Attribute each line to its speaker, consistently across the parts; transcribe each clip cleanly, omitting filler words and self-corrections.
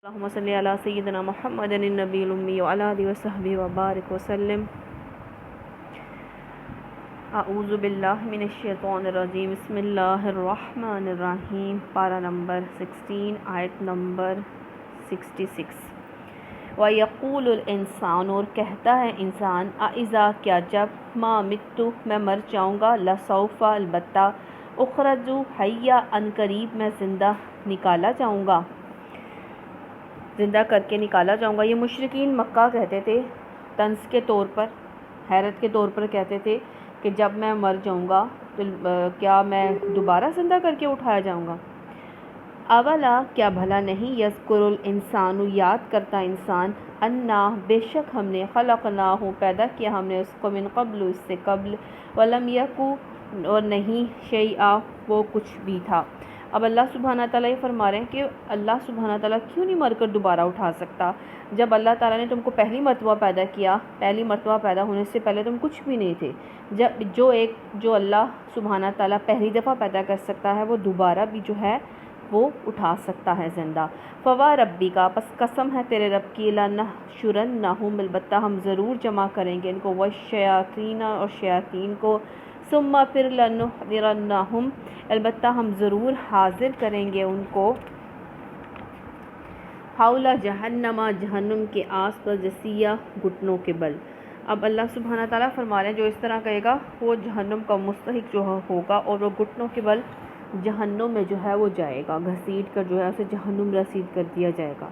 Speaker 1: اللہم صلی علی سیدنا محمد النبی الامی وعلی آلہ وصحبہ وبارک وسلم۔ اعوذ باللہ من الشیطان الرجیم، بسم اللہ الرحمن الرحیم۔ پارہ نمبر 16، آیت نمبر 66۔ وَيَقُولُ الْإِنسَانُ، اور کہتا ہے انسان، اَإِذَا، کیا جب، مَا مِتُّ، میں مر جاؤں گا، لَسَوْفَ، البتہ، اُخْرَجُ حَيًّا، عنقریب میں زندہ نکالا جاؤں گا، زندہ کر کے نکالا جاؤں گا۔ یہ مشرکین مکہ کہتے تھے، طنز کے طور پر، حیرت کے طور پر کہتے تھے کہ جب میں مر جاؤں گا تو کیا میں دوبارہ زندہ کر کے اٹھایا جاؤں گا۔ اولا، کیا بھلا نہیں، یذکر الانسان، یاد کرتا انسان، انا، بے شک ہم نے، خلقناہ، پیدا کیا ہم نے اس کو، من قبل، اس سے قبل، ولم یک، اور نہیں، شیئا، وہ کچھ بھی تھا۔ اب اللہ سبحانہ تعالیٰ یہ فرما رہے ہیں کہ اللہ سبحانہ تعالیٰ کیوں نہیں مر کر دوبارہ اٹھا سکتا؟ جب اللہ تعالیٰ نے تم کو پہلی مرتبہ پیدا کیا، پہلی مرتبہ پیدا ہونے سے پہلے تم کچھ بھی نہیں تھے۔ جو اللہ سبحانہ تعالیٰ پہلی دفعہ پیدا کر سکتا ہے، وہ دوبارہ بھی جو ہے وہ اٹھا سکتا ہے زندہ۔ فوا ربی کا، پس قسم ہے تیرے رب کی، لنحشرنہم، البتہ ہم ضرور جمع کریں گے ان کو، والشیاطین، اور شیاطین کو، ثم پھر لنحضرنہم، البتہ ہم ضرور حاضر کریں گے ان کو، حول جہنم، جہنم کے آس پاس، جثیا، گھٹنوں کے بل۔ اب اللہ سبحانہ تعالیٰ فرما رہے ہیں جو اس طرح کہے گا وہ جہنم کا مستحق جو ہوگا، اور وہ گھٹنوں کے بل جہنم میں جو ہے وہ جائے گا، گھسیٹ کر جو ہے اسے جہنم رسید کر دیا جائے گا۔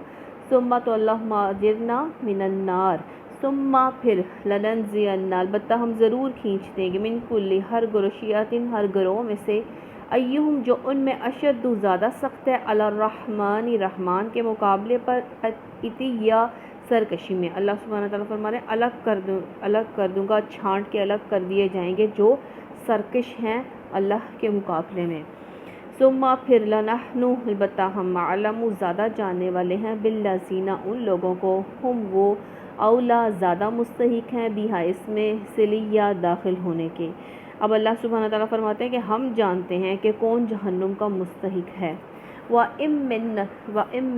Speaker 1: ثم، تو اللہم اجرنا من النار، ثم پھر، لننزعن، البتہ ہم ضرور کھینچ دیں گے، من کل، ہر گروشیات، ہر گروہ میں سے، ایہم، جو ان میں، اشد، زیادہ سخت ہے، علی الرحمن، رحمان کے مقابلے پر، عتیا، سرکشی میں۔ اللہ سبحانہ تعالیٰ فرما رہے ہیں الگ کر دوں گا، چھانٹ کے الگ کر دیے جائیں گے جو سرکش ہیں اللہ کے مقابلے میں۔ ثم پھر، لنحن، البتہ ہم، اعلم، زیادہ جاننے والے ہیں، بالذین، ان لوگوں کو، ہم وہ، اولا، زیادہ مستحق ہیں، بیہا، اس میں، سلیہ، داخل ہونے کے۔ اب اللہ سبحانہ تعالیٰ فرماتے ہیں کہ ہم جانتے ہیں کہ کون جہنم کا مستحق ہے۔ وَإِن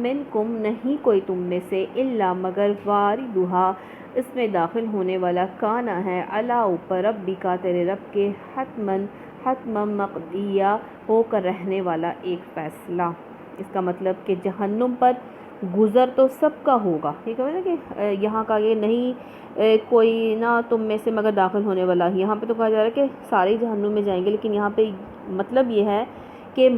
Speaker 1: مِّنکُم، نہیں کوئی تم میں سے، الا، مگر، واردھا، اس میں داخل ہونے والا، کانا ہے، علی، اوپر، ربک، تیرے رب کے، حتماً مقضیہ، ہو کر رہنے والا ایک فیصلہ۔ اس کا مطلب کہ جہنم پر گزر تو سب کا ہوگا، ٹھیک ہے نا، کہ یہاں کا یہ نہیں کوئی نہ تم میں سے مگر داخل ہونے والا، یہاں پہ تو کہا جا رہا ہے کہ سارے جہنم میں جائیں گے، لیکن یہاں پہ مطلب یہ ہے کہ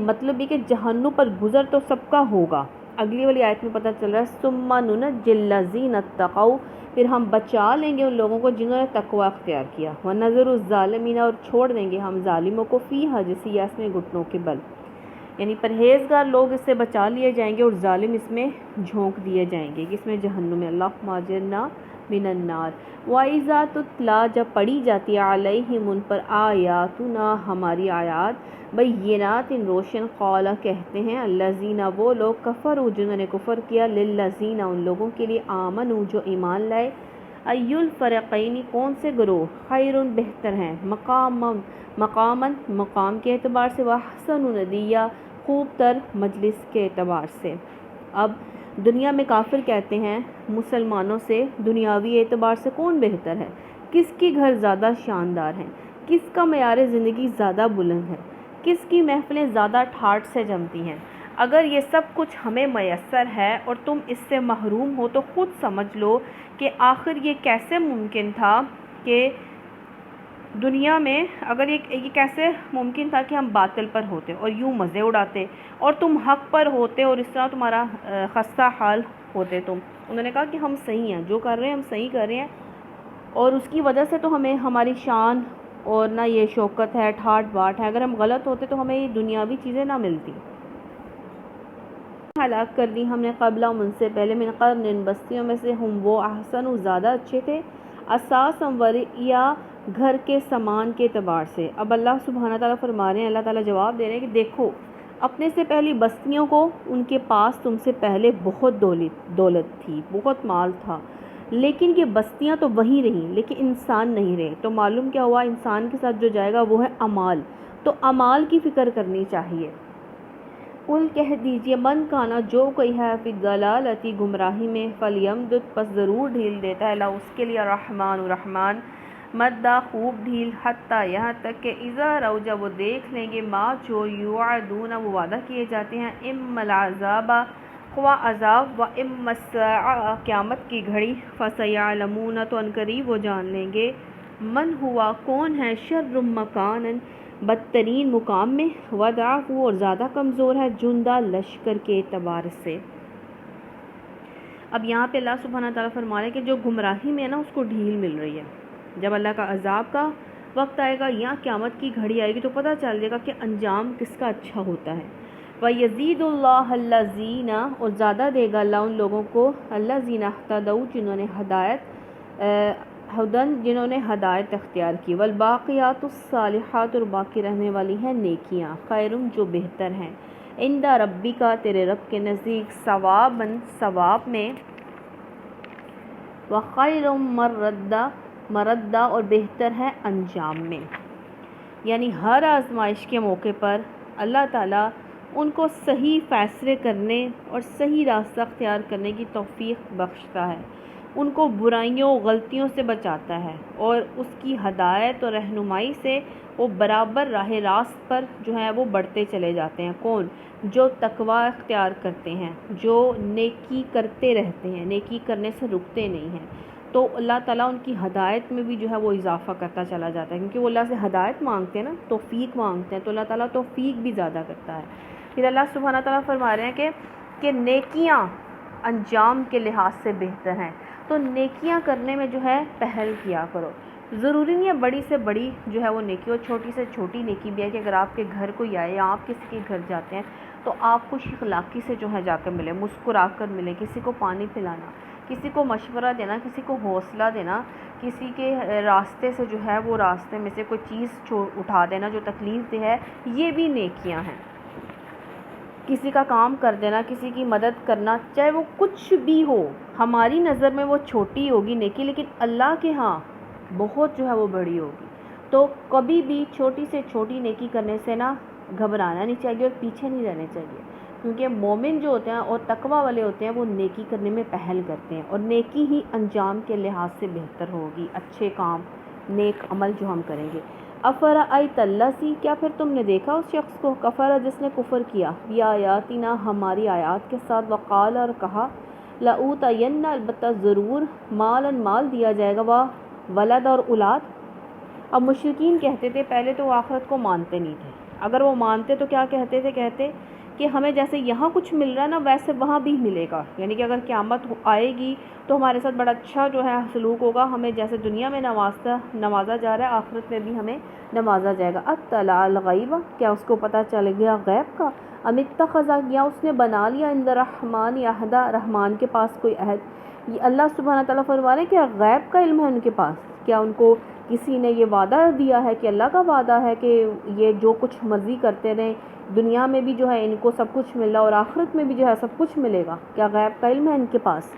Speaker 1: جہنم پر گزر تو سب کا ہوگا۔ اگلی والی آیت میں پتہ چل رہا ہے، ثم ننجی الذین اتقوا، پھر ہم بچا لیں گے ان لوگوں کو جنہوں نے تقوی اختیار کیا، ونذر الظالمین، اور چھوڑ دیں گے ہم ظالموں کو، فیہا، جثیا، اس میں، گھٹنوں کے بل، یعنی پرہیزگار لوگ اس سے بچا لیے جائیں گے اور ظالم اس میں جھونک دیے جائیں گے، اس میں جہنم میں۔ اللہم اجرنا من النار۔ وَإِذَا تُتْلَىٰ، جب پڑھی جاتی ہے، علیہم، ان پر، آیاتنا، ہماری آیات، بینات، روشن، قال، کہتے ہیں، الذین، وہ لوگ، کفروا، جنہوں نے کفر کیا، للذین، ان لوگوں کے لیے، آمنوا، جو ایمان لائے، ای الفریقین، کون سے گروہ، خیر، بہتر ہیں، مقاماً، مقام کے اعتبار سے، واحسن ندیہ، خوب تر مجلس کے اعتبار سے۔ اب دنیا میں کافر کہتے ہیں مسلمانوں سے دنیاوی اعتبار سے کون بہتر ہے، کس کی گھر زیادہ شاندار ہیں، کس کا معیار زندگی زیادہ بلند ہے، کس کی محفلیں زیادہ ٹھاٹھ سے جمتی ہیں۔ اگر یہ سب کچھ ہمیں میسر ہے اور تم اس سے محروم ہو تو خود سمجھ لو کہ آخر یہ کیسے ممکن تھا کہ دنیا میں، اگر یہ کیسے ممکن تھا کہ ہم باطل پر ہوتے اور یوں مزے اڑاتے، اور تم حق پر ہوتے اور اس طرح تمہارا خستہ حال ہوتے تم۔ انہوں نے کہا کہ ہم صحیح ہیں، جو کر رہے ہیں ہم صحیح کر رہے ہیں، اور اس کی وجہ سے تو ہمیں ہماری شان اور نہ یہ شوکت ہے، ٹھاٹ باٹ ہے، اگر ہم غلط ہوتے تو ہمیں یہ دنیاوی چیزیں نہ ملتی۔ ہلاک کر دی ہم نے، قبل، ان سے پہلے، من قرن، بستیوں میں سے، ہم وہ، احسن، زیادہ اچھے تھے، اساس، وریا، گھر کے سامان کے اعتبار سے۔ اب اللہ سبحانہ تعالیٰ فرما رہے ہیں، اللہ تعالیٰ جواب دے رہے ہیں کہ دیکھو اپنے سے پہلی بستیوں کو، ان کے پاس تم سے پہلے بہت دولت تھی، بہت مال تھا، لیکن یہ بستیاں تو وہیں رہیں، لیکن انسان نہیں رہے، تو معلوم کیا ہوا، انسان کے ساتھ جو جائے گا وہ ہے اعمال، تو اعمال کی فکر کرنی چاہیے۔ قل کہہ دیجئے من کانا جو کوئی ہے فی الضلالتی گمراہی میں فلیمدد پس ضرور ڈھیل دیتا ہے اللہ اس کے لیے رحمان مدہ خوب ڈھیل حتیٰ یہاں تک کہ اذا رو جب وہ دیکھ لیں گے ما جو یوعدون وہ وعدہ کیے جاتے ہیں اما العذاب خواہ عذاب و اما الساعہ قیامت کی گھڑی فسیعلمون تو عنقریب وہ جان لیں گے من ہوا کون ہے شر مکانن بدترین مقام میں وضعف اور زیادہ کمزور ہے جندہ لشکر کے اعتبار سے۔ اب یہاں پہ اللہ سبحانہ تعالیٰ فرما رہے ہیں کہ جو گمراہی میں ہے نا اس کو ڈھیل مل رہی ہے، جب اللہ کا عذاب کا وقت آئے گا یا قیامت کی گھڑی آئے گی تو پتہ چل جائے گا کہ انجام کس کا اچھا ہوتا ہے۔ وَيَزِيدُ اللَّهَ الَّذِينَ اور زیادہ دے گا اللہ ان لوگوں کو الَّذِينَ اهْتَدَوْا جنہوں نے ہدایت اختیار کی، والباقیات الصالحات اور باقی رہنے والی ہیں نیکیاں، خیرم جو بہتر ہیں، عند ربک تیرے رب کے نزدیک، ثواباً ثواب میں، وخیر مردہ اور بہتر ہے انجام میں۔ یعنی ہر آزمائش کے موقع پر اللہ تعالیٰ ان کو صحیح فیصلے کرنے اور صحیح راستہ اختیار کرنے کی توفیق بخشتا ہے، ان کو برائیوں غلطیوں سے بچاتا ہے اور اس کی ہدایت اور رہنمائی سے وہ برابر راہ راست پر جو ہے وہ بڑھتے چلے جاتے ہیں۔ کون؟ جو تقوی اختیار کرتے ہیں، جو نیکی کرتے رہتے ہیں، نیکی کرنے سے رکتے نہیں ہیں، تو اللہ تعالیٰ ان کی ہدایت میں بھی جو ہے وہ اضافہ کرتا چلا جاتا ہے، کیونکہ وہ اللہ سے ہدایت مانگتے ہیں نا، توفیق مانگتے ہیں، تو اللہ تعالیٰ توفیق بھی زیادہ کرتا ہے۔ پھر اللہ سبحانہ تعالیٰ فرما رہے ہیں کہ نیکیاں انجام کے لحاظ سے بہتر ہیں، تو نیکیاں کرنے میں جو ہے پہل کیا کرو۔ ضروری نہیں ہے بڑی سے بڑی جو ہے وہ نیکی ہو، چھوٹی سے چھوٹی نیکی بھی ہے کہ اگر آپ کے گھر کوئی آئے یا آپ کسی کے گھر جاتے ہیں تو آپ خوش اخلاقی سے جو ہے جا کر ملیں، مسکرا کر ملیں، کسی کو پانی پلانا، کسی کو مشورہ دینا، کسی کو حوصلہ دینا، کسی کے راستے سے جو ہے وہ راستے میں سے کوئی چیز اٹھا دینا جو تکلیف دہ ہے، یہ بھی نیکیاں ہیں۔ کسی کا کام کر دینا، کسی کی مدد کرنا، چاہے وہ کچھ بھی ہو، ہماری نظر میں وہ چھوٹی ہوگی نیکی، لیکن اللہ کے ہاں بہت جو ہے وہ بڑی ہوگی۔ تو کبھی بھی چھوٹی سے چھوٹی نیکی کرنے سے نا گھبرانا نہیں چاہیے اور پیچھے نہیں رہنے چاہیے، کیونکہ مومن جو ہوتے ہیں اور تقوی والے ہوتے ہیں وہ نیکی کرنے میں پہل کرتے ہیں، اور نیکی ہی انجام کے لحاظ سے بہتر ہوگی، اچھے کام نیک عمل جو ہم کریں گے۔ افرأیت الذی کیا پھر تم نے دیکھا اس شخص کو کفر جس نے کفر کیا بیااتنا ہماری آیات کے ساتھ، وقال اور کہا لأوتین البتہ ضرور مال دیا جائے گا، ولد اور اولاد۔ اب مشرکین کہتے تھے پہلے تو وہ آخرت کو مانتے نہیں تھے، اگر وہ مانتے تو کیا کہتے تھے؟ کہتے کہ ہمیں جیسے یہاں کچھ مل رہا ہے نا ویسے وہاں بھی ملے گا، یعنی کہ اگر قیامت آئے گی تو ہمارے ساتھ بڑا اچھا جو ہے سلوک ہوگا، ہمیں جیسے دنیا میں نوازا جا رہا ہے آخرت میں بھی ہمیں نوازا جائے گا۔ اطلع الغیب کیا اس کو پتہ چل گیا غیب کا؟ ام اتخذ یا اس نے بنا لیا عند الرحمن عہدا رحمان کے پاس کوئی عہد؟ یہ اللہ سبحانہ تعالیٰ فرما رہے ہیں کہ غیب کا علم ہے ان کے پاس، کیا ان کو کسی نے یہ وعدہ دیا ہے کہ اللہ کا وعدہ ہے کہ یہ جو کچھ مرضی کرتے رہیں دنیا میں بھی جو ہے ان کو سب کچھ مل رہا اور آخرت میں بھی جو ہے سب کچھ ملے گا؟ کیا غیب کا علم ہے ان کے پاس؟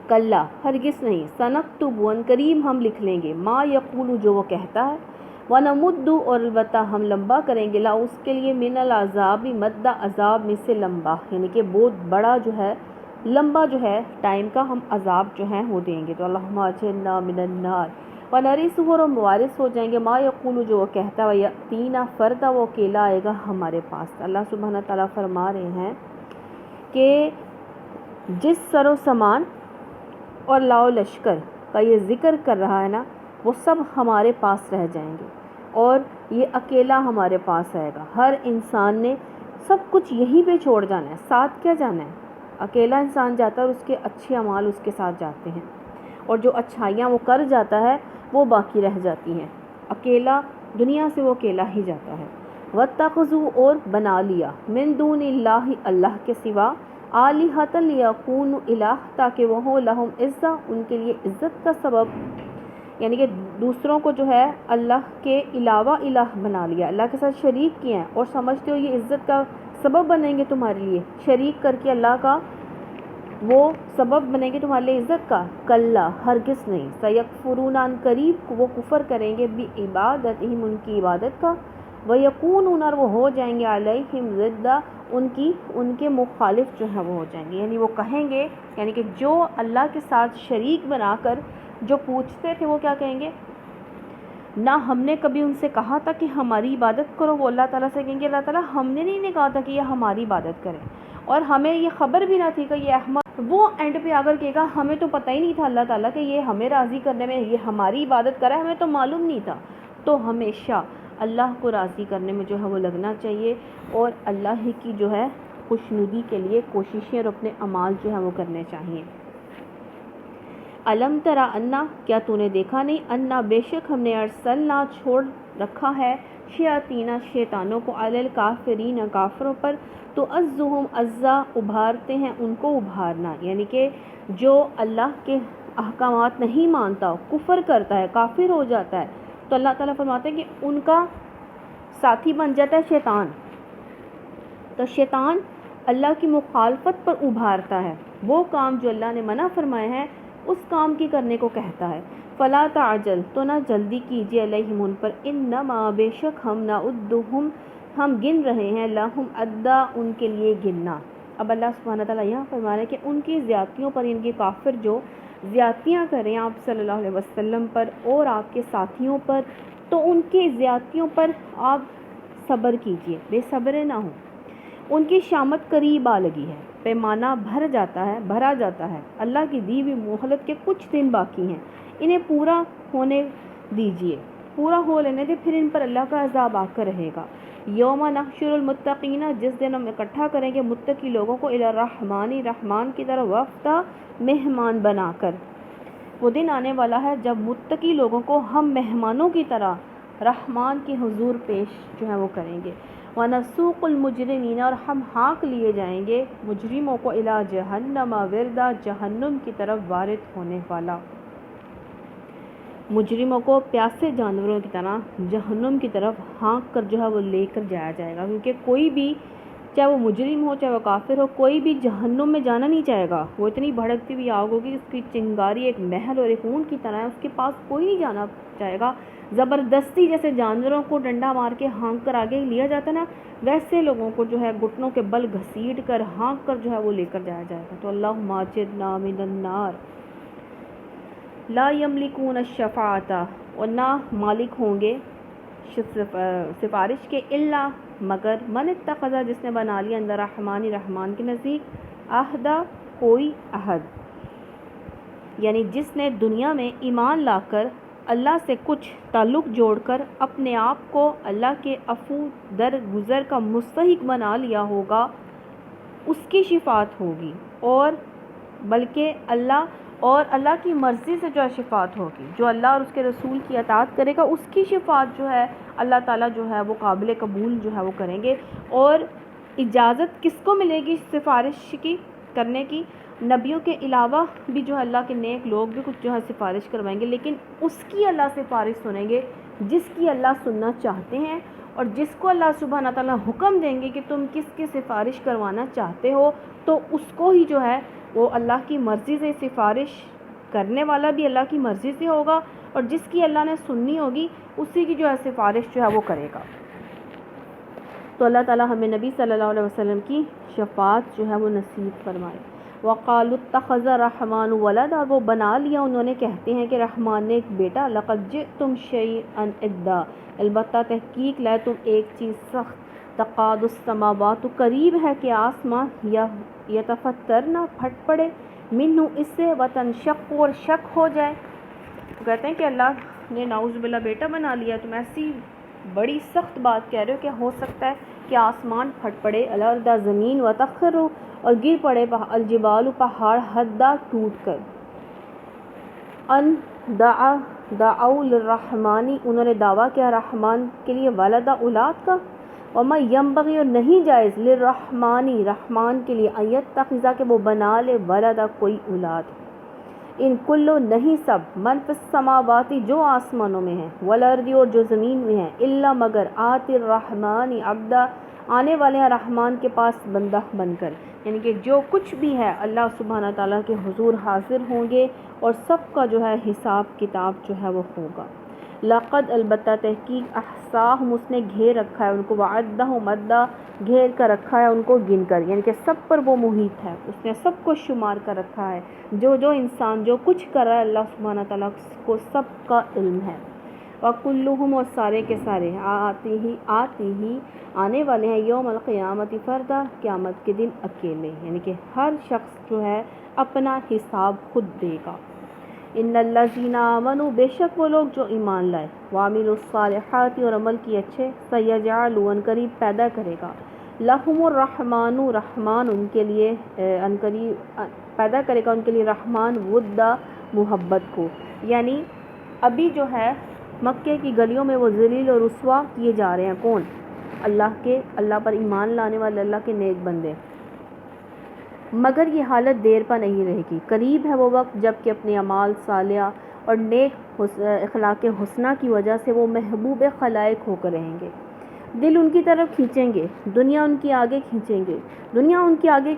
Speaker 1: کلا ہرگز نہیں، سنکتب قریب ہم لکھ لیں گے ما یقول جو وہ کہتا ہے، ونمد اور البتہ ہم لمبا کریں گے لا اس کے لیے من العذاب مدہ عذاب میں سے لمبا، یعنی کہ بہت بڑا جو ہے لمبا جو ہے ٹائم کا ہم عذاب جو ہے وہ دیں گے۔ تو اللہم اجرنا من النار ونرثہ اور موارث ہو جائیں گے ما یقول جو وہ کہتا ہے، یاتینا فردا وہ اکیلا آئے گا ہمارے پاس۔ اللہ سبحانہ تعالیٰ فرما رہے ہیں کہ جس سر و سامان اور لاؤ لشکر کا یہ ذکر کر رہا ہے نا وہ سب ہمارے پاس رہ جائیں گے اور یہ اکیلا ہمارے پاس آئے گا۔ ہر انسان نے سب کچھ یہیں پہ چھوڑ جانا ہے، ساتھ کیا جانا ہے؟ اکیلا انسان جاتا ہے اور اس کے اچھے اعمال اس کے ساتھ جاتے ہیں، اور جو اچھائیاں وہ کر جاتا ہے وہ باقی رہ جاتی ہیں، اکیلا دنیا سے وہ اکیلا ہی جاتا ہے۔ واتخذوا اور بنا لیا من دون اللہ اللہ کے سوا آلہۃ لیکونوا الہ تاکہ وہ ہو لہم عزہ ان کے لیے عزت کا سبب، یعنی کہ دوسروں کو جو ہے اللہ کے علاوہ الہ بنا لیا، اللہ کے ساتھ شریک کیا ہیں اور سمجھتے ہو یہ عزت کا سبب بنیں گے تمہارے لیے، شریک کر کے اللہ کا وہ سبب بنیں گے تمہارے لیے عزت کا۔ کلا ہرگز نہیں، سیکفرون عن قریب وہ کفر کریں گے بعبادتہم ان کی عبادت کا، وَيَكُونُونَ اور وہ ہو جائیں گے عَلَيْهِمْ ضِدًّا ان کے مخالف جو ہے وہ ہو جائیں گے، یعنی وہ کہیں گے، یعنی کہ جو اللہ کے ساتھ شریک بنا کر جو پوچھتے تھے وہ کیا کہیں گے، نہ ہم نے کبھی ان سے کہا تھا کہ ہماری عبادت کرو، وہ اللہ تعالیٰ سے کہیں گے اللہ تعالیٰ ہم نے نہیں کہا تھا کہ یہ ہماری عبادت کریں، اور ہمیں یہ خبر بھی نہ تھی کہ یہ احمد، وہ اینڈ پہ آ کر کہے گا ہمیں تو پتہ ہی نہیں تھا اللہ تعالیٰ کہ یہ ہمیں راضی کرنے میں یہ ہماری عبادت کرے، ہمیں تو معلوم نہیں تھا۔ تو ہمیشہ اللہ کو راضی کرنے میں جو ہے وہ لگنا چاہیے، اور اللہ ہی کی جو ہے خوشنودی کے لیے کوششیں اور اپنے اعمال جو ہے وہ کرنے چاہیے۔ الم ترا انا، کیا تو نے دیکھا نہیں، انا بے شک ہم نے ارسلنا چھوڑ رکھا ہے، شیاطین شیطانوں کو، علی الکافرین کافروں پر، تو عزهم عزا ابھارتے ہیں ان کو ابھارنا، یعنی کہ جو اللہ کے احکامات نہیں مانتا، کفر کرتا ہے، کافر ہو جاتا ہے، تو اللہ تعالیٰ فرماتے ہیں کہ ان کا ساتھی بن جاتا ہے شیطان۔ تو شیطان اللہ کی مخالفت پر ابھارتا ہے، وہ کام جو اللہ نے منع فرمائے ہیں اس کام کی کرنے کو کہتا ہے۔ فلا تعجل، تو نہ جلدی کیجیے، علیہم ان پر، انما بے شک ہم نعدہم ہم گن رہے ہیں، لہم عدا ان کے لیے گننا۔ اب اللہ سبحانہ تعالیٰ یہاں فرما رہے ہیں کہ ان کی زیادتیوں پر، ان کے کافر جو زیادتیاں کریں آپ صلی اللہ علیہ وسلم پر اور آپ کے ساتھیوں پر، تو ان کی زیادتیوں پر آپ صبر کیجیے، بے صبر نہ ہوں۔ ان کی شامت قریب آ لگی ہے، پیمانہ بھرا جاتا ہے، اللہ کی دی ہوئی مہلت کے کچھ دن باقی ہیں، انہیں پورا ہونے دیجیے، پورا ہو لینے دے، پھر ان پر اللہ کا عذاب آ کر رہے گا۔ یوم نحشر المتقین، جس دن ہم اکٹھا کریں گے متقی لوگوں کو، الی الرحمن، رحمان کی طرف، وفدا مہمان بنا کر۔ وہ دن آنے والا ہے جب متقی لوگوں کو ہم مہمانوں کی طرح رحمان کے حضور پیش جو ہے وہ کریں گے۔ وَنَسُوقُ الْمُجْرِمِينَ، اور ہم ہانک لیے جائیں گے مجرموں کو، الی جہنم وردا، جہنم کی طرف وارد ہونے والا، مجرموں کو پیاسے جانوروں کی طرح جہنم کی طرف ہانک کر جو ہے وہ لے کر جایا جائے گا، کیونکہ کوئی بھی، چاہے وہ مجرم ہو چاہے وہ کافر ہو، کوئی بھی جہنم میں جانا نہیں چاہے گا، وہ اتنی بھڑکتی ہوئی آگ ہوگی، اس کی چنگاری ایک محل اور ایک اون کی طرح ہے، اس کے پاس کوئی نہیں جانا چاہے گا، زبردستی جیسے جانوروں کو ڈنڈا مار کے ہانک کر آگے لیا جاتا ہے نا، ویسے لوگوں کو جو ہے گھٹنوں کے بل گھسیٹ کر ہانک کر جو ہے وہ لے کر جایا جائے گا۔ تو اللہم اجرنا من النار۔ لا یملکون الشفاعۃ، اور نہ مالک ہوں گے سفارش کے، الا مگر من اتخذ، جس نے بنا لیا اندر رحمانی رحمان کے نزدیک، عہدہ کوئی عہد، یعنی جس نے دنیا میں ایمان لا کر اللہ سے کچھ تعلق جوڑ کر اپنے آپ کو اللہ کے عفو در گزر کا مستحق بنا لیا ہوگا، اس کی شفاعت ہوگی، اور بلکہ اللہ کی مرضی سے جو ہے شفاعت ہوگی، جو اللہ اور اس کے رسول کی اطاعت کرے گا اس کی شفاعت جو ہے اللہ تعالیٰ جو ہے وہ قابل قبول جو ہے وہ کریں گے۔ اور اجازت کس کو ملے گی سفارش کی کرنے کی؟ نبیوں کے علاوہ بھی جو ہے اللہ کے نیک لوگ بھی کچھ جو ہے سفارش کروائیں گے، لیکن اس کی اللہ سفارش سنیں گے جس کی اللہ سننا چاہتے ہیں، اور جس کو اللہ سبحانہ تعالیٰ حکم دیں گے کہ تم کس کی سفارش کروانا چاہتے ہو، تو اس کو ہی جو ہے وہ اللہ کی مرضی سے سفارش کرنے والا بھی اللہ کی مرضی سے ہوگا، اور جس کی اللہ نے سننی ہوگی اسی کی جو ہے سفارش جو ہے وہ کرے گا۔ تو اللہ تعالیٰ ہمیں نبی صلی اللہ علیہ وسلم کی شفاعت جو ہے وہ نصیب فرمائے۔ وقالوا اتخذ الرحمن ولدا، وہ بنا لیا انہوں نے، کہتے ہیں کہ رحمان نے ایک بیٹا، لقد جئتم شیئا ادا، البتہ تحقیق لائے تم ایک چیز سخت، تقاد السماوات، قریب ہے کہ آسمان، یتفطرنا پھٹ پڑے، منہ اس سے، وتنشق اور شک ہو جائے۔ کہتے ہیں کہ اللہ نے نعوذ باللہ بیٹا بنا لیا، تم ایسی بڑی سخت بات کہہ رہے ہو کہ ہو سکتا ہے کہ آسمان پھٹ پڑے، الارض زمین، وتخر اور گر پڑے، الجبال پہاڑ، حدا ٹوٹ کر، ان دعوا للرحمن، انہوں نے دعویٰ کیا رحمان کے لیے، ولدا اولاد کا، وما ینبغی اور نہیں جائز، للرحمن رحمان کے لیے، ان یتخذ کہ وہ بنا لے، ولدا کوئی اولاد، ان کلو نہیں سب، من فی السماوات جو آسمانوں میں ہیں، والارض اور جو زمین میں ہیں، الا مگر، آتی الرحمن عبدا آنے والے ہیں رحمان کے پاس بندہ بن کر، یعنی کہ جو کچھ بھی ہے اللہ سبحانہ تعالیٰ کے حضور حاضر ہوں گے اور سب کا جو ہے حساب کتاب جو ہے وہ ہوگا۔ لقد البتہ تحقیق احصاہم اس نے گھیر رکھا ہے ان کو، وعدہم عدا گھیر کر رکھا ہے ان کو گن کر، یعنی کہ سب پر وہ محیط ہے، اس نے سب کو شمار کر رکھا ہے، جو انسان جو کچھ کر رہا ہے اللہ سبحانہ تعالیٰ کو سب کا علم ہے۔ وَكُلُّهُمْ اور سارے کے سارے آتی ہی آنے والے ہیں یوم القیامت فردا قیامت کے دن اکیلے، یعنی کہ ہر شخص جو ہے اپنا حساب خود دے گا۔ ان الذین آمنوا بے شک وہ لوگ جو ایمان لائے، وعملوا الصالحات اور عمل کیے اچھے، سیجعل ان قریب پیدا کرے گا، لہم الرحمن رحمان ان کے لیے ان قریب پیدا کرے گا ان کے لیے رحمان ودا محبت کو، یعنی ابھی جو ہے مکے کی گلیوں میں وہ ذلیل اور رسوا کیے جا رہے ہیں، کون؟ اللہ پر ایمان لانے والے اللہ کے نیک بندے، مگر یہ حالت دیر پا نہیں رہے گی، قریب ہے وہ وقت جب کہ اپنے اعمال صالحہ اور نیک اخلاق حسنہ کی وجہ سے وہ محبوب خلائق ہو کر رہیں گے، دل ان کی طرف کھینچیں گے، دنیا ان کی آگے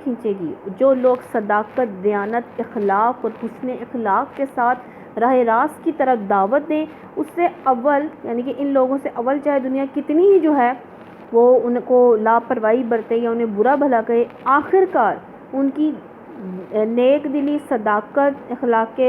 Speaker 1: کھینچے گی، جو لوگ صداقت، دیانت، اخلاق اور حسن اخلاق کے ساتھ راہ راست کی طرف دعوت دیں، اس سے اول یعنی کہ ان لوگوں سے اول چاہے دنیا کتنی ہی جو ہے وہ ان کو لاپرواہی برتے یا انہیں برا بھلا کہے، آخر کار ان کی نیک دلی، صداقت، اخلاق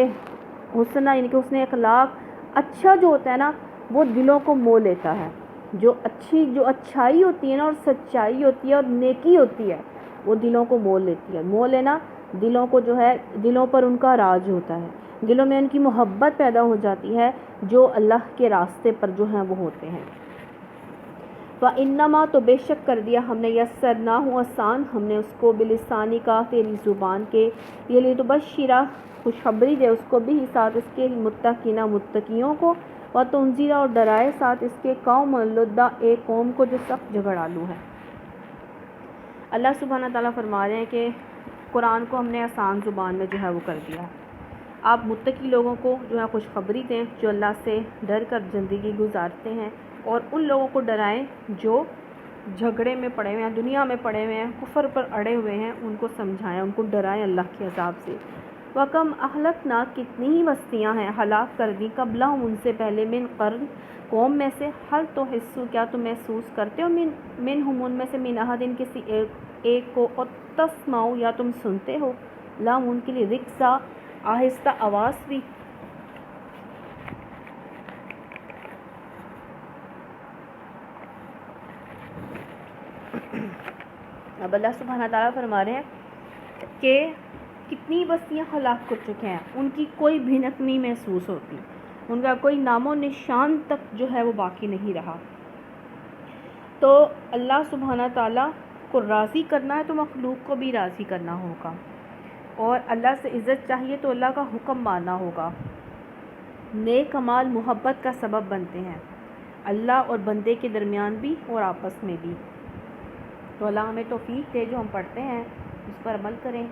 Speaker 1: حسنہ یعنی کہ حسن اخلاق اچھا جو ہوتا ہے نا وہ دلوں کو مو لیتا ہے، جو اچھائی ہوتی ہے نا اور سچائی ہوتی ہے اور نیکی ہوتی ہے وہ دلوں کو مو لیتی ہے، مو لینا دلوں کو جو ہے دلوں پر ان کا راج ہوتا ہے، دلوں میں ان کی محبت پیدا ہو جاتی ہے جو اللہ کے راستے پر جو ہیں وہ ہوتے ہیں۔ وَإِنَّمَا تو بے شک کر دیا ہم نے یسرناہ آسان ہم نے اس کو بلسانی کا تیری زبان کے یہ لتبشرا خوشخبری دے اس کو بھی ساتھ اس کے متقینہ متقیوں کو، وتنذرا اور ڈرائے ساتھ اس کے قوم لدا ایک قوم کو جو سخت جھگڑالو ہے۔ اللہ سبحانہ تعالیٰ فرما رہے ہیں کہ قرآن کو ہم نے آسان زبان میں جو ہے وہ کر دیا، آپ متقی لوگوں کو جو ہے خوشخبری دیں جو اللہ سے ڈر کر زندگی گزارتے ہیں، اور ان لوگوں کو ڈرائیں جو جھگڑے میں پڑے ہوئے ہیں، دنیا میں پڑے ہوئے ہیں، کفر پر اڑے ہوئے ہیں، ان کو سمجھائیں، ان کو ڈرائیں اللہ کے عذاب سے۔ وَكَمْ أَهْلَكْنَا کتنی ہی بستیاں ہیں ہلاک کر دی قبلہم ان سے پہلے، من قرن قوم میں سے، حل تو حصو کیا تم محسوس کرتے ہو، منہم ان میں سے، من احدن کسی ایک کو، اور تسمعوا یا تم سنتے ہو، لام ان کے لیے رکسا آہستہ آواز بھی۔ اب اللہ سبحانہ تعالیٰ فرما رہے ہیں کہ کتنی بستیاں ہلاک کر چکے ہیں، ان کی کوئی بھنک نہیں محسوس ہوتی، ان کا کوئی نام و نشان تک جو ہے وہ باقی نہیں رہا۔ تو اللہ سبحانہ تعالیٰ کو راضی کرنا ہے تو مخلوق کو بھی راضی کرنا ہوگا، اور اللہ سے عزت چاہیے تو اللہ کا حکم ماننا ہوگا۔ نیک اعمال محبت کا سبب بنتے ہیں، اللہ اور بندے کے درمیان بھی اور آپس میں بھی۔ تو اللہ ہمیں توفیق دے جو ہم پڑھتے ہیں اس پر عمل کریں۔